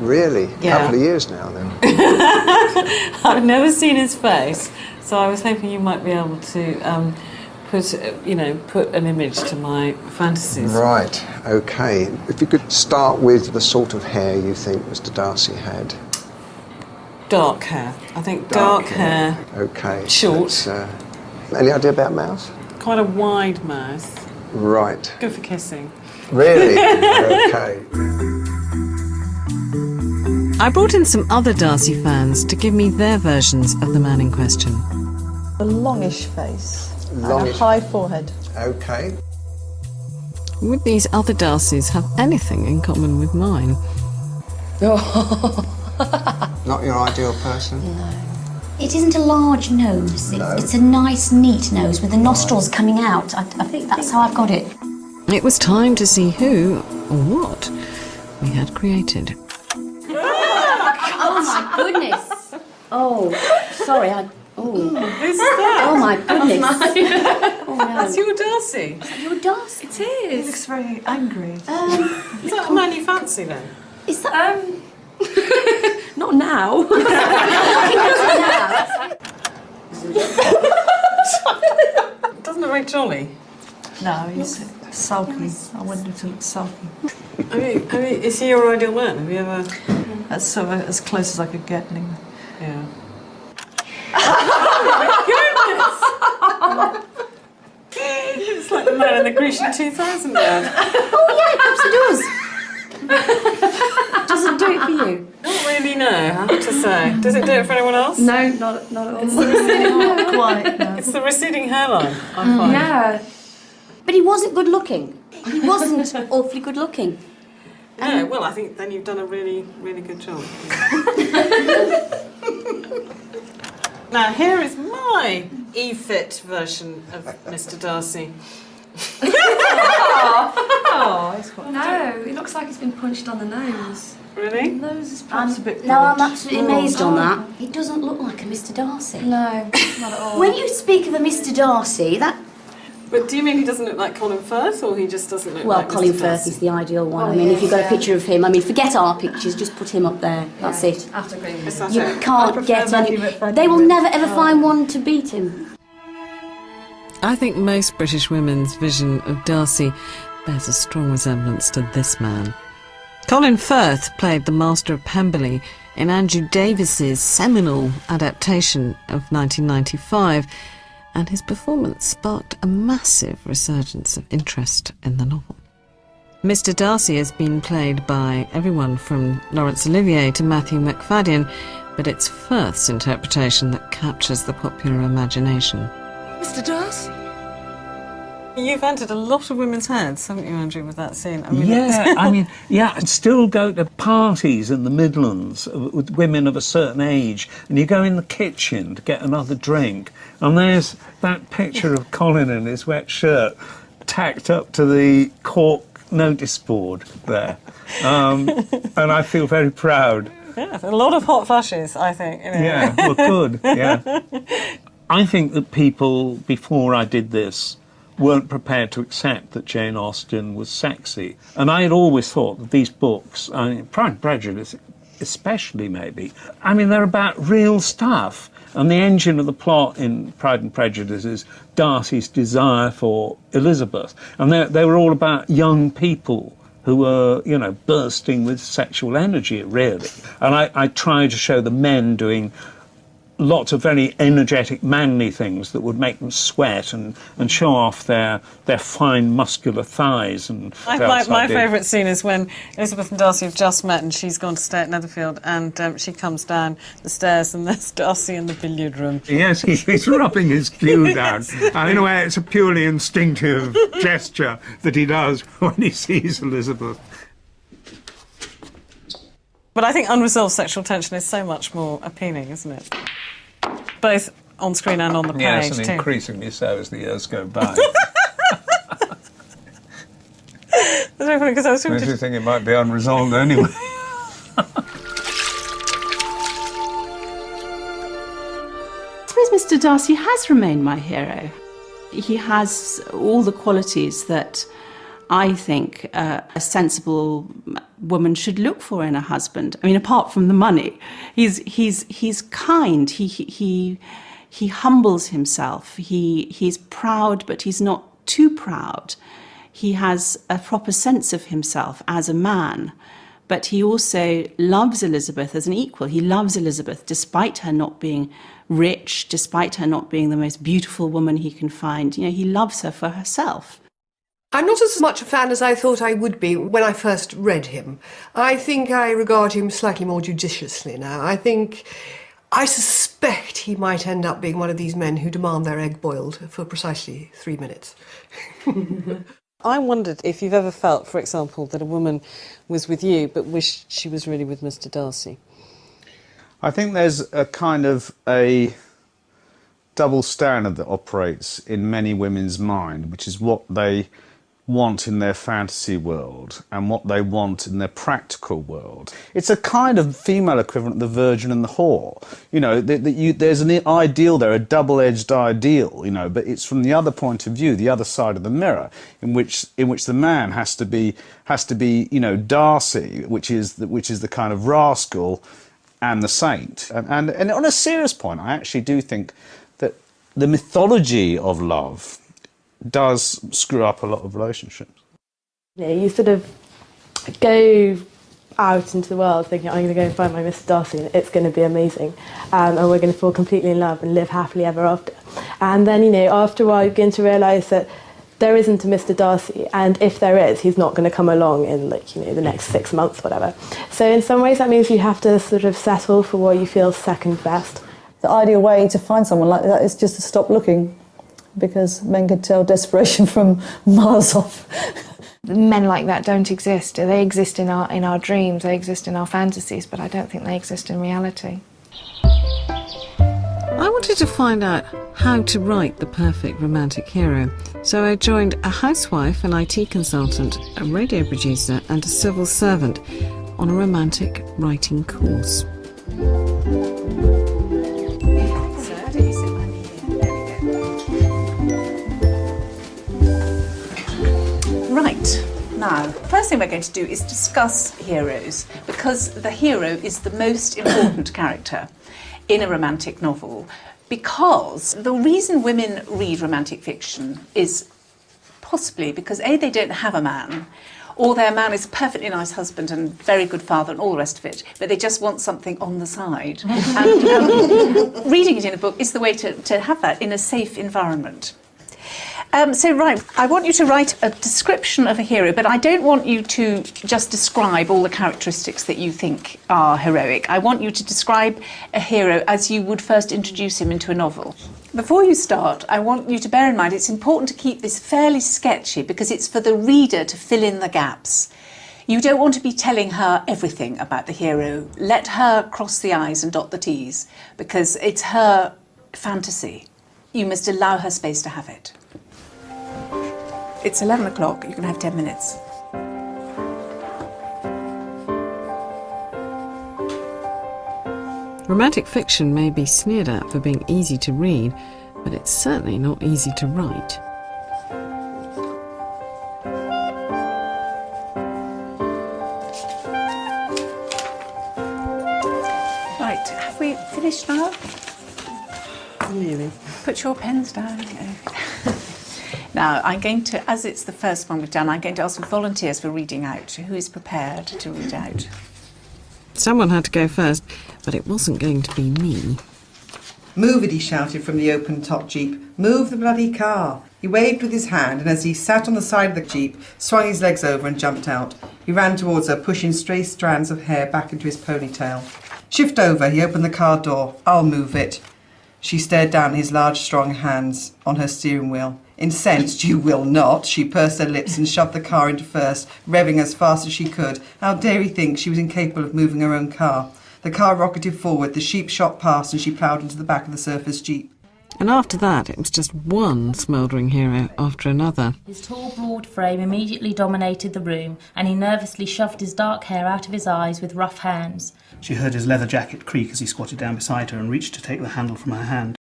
Really? Yeah. A couple of years now, then. I've never seen his face, so I was hoping you might be able to put an image to my fantasies. Right, OK. If you could start with the sort of hair you think Mr. Darcy had. Dark hair. I think dark hair. OK. Short. Any idea about mouth? Quite a wide mouth. Right. Good for kissing. Really? OK. I brought in some other Darcy fans to give me their versions of the man in question. A longish face Longish. and a high forehead. OK. Would these other Darcys have anything in common with mine? Not your ideal person? It isn't a large nose. It's a nice, neat nose with the nostrils coming out. I think that's how I've got it. It was time to see who or what we had created. Oh, my goodness. Oh, sorry, Who's that? Oh, my goodness. Oh, no. That's your Darcy. Your Darcy? It is. He looks very angry. Is that a man you fancy then? Is that... Not now. Doesn't it look jolly? No, he's sulky. I wanted him to look sulky. I mean, is he your ideal man? Have you ever... That's sort of as close as I could get. Yeah. It's like the man in the Grecian 2000 ad. Oh, yeah, perhaps it does. Does it do it for you? Not really, no, I have to say. Does it do it for anyone else? No, not at all. Not quite. No. It's the receding hairline, I find. Yeah. But he wasn't good looking. He wasn't awfully good looking. No, well, I think then you've done a really, really good job. Now, here is my E-fit version of Mr. Darcy. Oh, he's quite... No, it looks like it's been punched on the nose. Really? Nose is perhaps a bit No, I'm punched. absolutely amazed on that. He doesn't look like a Mr. Darcy. No, not at all. When you speak of a Mr. Darcy, that... But do you mean he doesn't look like Colin Firth, or he just doesn't look Well, like Colin Mr. Firth Darcy? is the ideal one. Oh, I mean, if yes, you've got a yeah. picture of him, I mean, forget our pictures, just put him up there. That's it. After Green. Is that You it? can't prefer get any... Matthew McFadden. They will never ever find one to beat him. I think most British women's vision of Darcy bears a strong resemblance to this man. Colin Firth played the Master of Pemberley in Andrew Davis's seminal adaptation of 1995, and his performance sparked a massive resurgence of interest in the novel. Mr. Darcy has been played by everyone from Laurence Olivier to Matthew McFadden, but it's Firth's interpretation that captures the popular imagination. Mr. Darcy? You've entered a lot of women's heads, haven't you, Andrew, with that scene? I'd still go to parties in the Midlands with women of a certain age, and you go in the kitchen to get another drink, and there's that picture of Colin in his wet shirt tacked up to the cork notice board there. And I feel very proud. Yeah, a lot of hot flashes, I think. You know. Yeah, well, good, yeah. I think that people, before I did this, weren't prepared to accept that Jane Austen was sexy. And I had always thought that these books, Pride and Prejudice especially maybe, I mean, they're about real stuff. And the engine of the plot in Pride and Prejudice is Darcy's desire for Elizabeth. And they were all about young people who were, you know, bursting with sexual energy, really. And I tried to show the men doing lots of very energetic, manly things that would make them sweat and show off their fine, muscular thighs. And my favourite scene is when Elizabeth and Darcy have just met and she's gone to stay at Netherfield, and she comes down the stairs and there's Darcy in the billiard room. Yes, he's rubbing his cue down. And in a way, it's a purely instinctive gesture that he does when he sees Elizabeth. But I think unresolved sexual tension is so much more appealing, isn't it? Both on screen and on the page, Yes, and too. increasingly so as the years go by. That's very funny, because I was talking Don't to... you think it might be unresolved anyway? I suppose Mr. Darcy has remained my hero. He has all the qualities that I think a sensible woman should look for in a husband. I mean, apart from the money, he's kind. He humbles himself. He's proud, but he's not too proud. He has a proper sense of himself as a man. But he also loves Elizabeth as an equal. He loves Elizabeth despite her not being rich, despite her not being the most beautiful woman he can find. You know, he loves her for herself. I'm not as much a fan as I thought I would be when I first read him. I think I regard him slightly more judiciously now. I suspect he might end up being one of these men who demand their egg boiled for precisely 3 minutes. I wondered if you've ever felt, for example, that a woman was with you but wished she was really with Mr. Darcy. I think there's a kind of a double standard that operates in many women's mind, which is what they want in their fantasy world and what they want in their practical world. It's a kind of female equivalent of the virgin and the whore. You know, there's an ideal there, a double-edged ideal, you know, but it's from the other point of view, the other side of the mirror, in which the man has to be, you know, Darcy, which is the kind of rascal and the saint. And on a serious point, I actually do think that the mythology of love does screw up a lot of relationships. You know, you sort of go out into the world thinking, I'm going to go and find my Mr. Darcy and it's going to be amazing, and we're going to fall completely in love and live happily ever after. And then, you know, after a while you begin to realise that there isn't a Mr. Darcy, and if there is, he's not going to come along in, like, you know, the next 6 months, whatever. So in some ways that means you have to sort of settle for what you feel second best. The ideal way to find someone like that is just to stop looking, because men can tell desperation from miles off. Men like that don't exist. They exist in our dreams, they exist in our fantasies, but I don't think they exist in reality. I wanted to find out how to write the perfect romantic hero, so I joined a housewife, an IT consultant, a radio producer and a civil servant on a romantic writing course. Right, now, the first thing we're going to do is discuss heroes, because the hero is the most important character in a romantic novel, because the reason women read romantic fiction is possibly because A, they don't have a man, or their man is a perfectly nice husband and very good father and all the rest of it, but they just want something on the side. And reading it in a book is the way to have that in a safe environment. Right, I want you to write a description of a hero, but I don't want you to just describe all the characteristics that you think are heroic. I want you to describe a hero as you would first introduce him into a novel. Before you start, I want you to bear in mind it's important to keep this fairly sketchy because it's for the reader to fill in the gaps. You don't want to be telling her everything about the hero. Let her cross the I's and dot the T's because it's her fantasy. You must allow her space to have it. It's 11 o'clock, you can have 10 minutes. Romantic fiction may be sneered at for being easy to read, but it's certainly not easy to write. Right, have we finished now? Really? Put your pens down. Okay. Now, I'm going to, as it's the first one we've done, I'm going to ask for volunteers for reading out. Who is prepared to read out? Someone had to go first, but it wasn't going to be me. "Move it," he shouted from the open-top Jeep. "Move the bloody car." He waved with his hand, and as he sat on the side of the Jeep, swung his legs over and jumped out. He ran towards her, pushing stray strands of hair back into his ponytail. "Shift over," he opened the car door. "I'll move it." She stared down at his large, strong hands on her steering wheel. Incensed, "You will not." She pursed her lips and shoved the car into first, revving as fast as she could. How dare he think she was incapable of moving her own car? The car rocketed forward, the sheep shot past, and she ploughed into the back of the surface Jeep. And after that, it was just one smouldering hero after another. His tall, broad frame immediately dominated the room, and he nervously shoved his dark hair out of his eyes with rough hands. She heard his leather jacket creak as he squatted down beside her and reached to take the handle from her hand.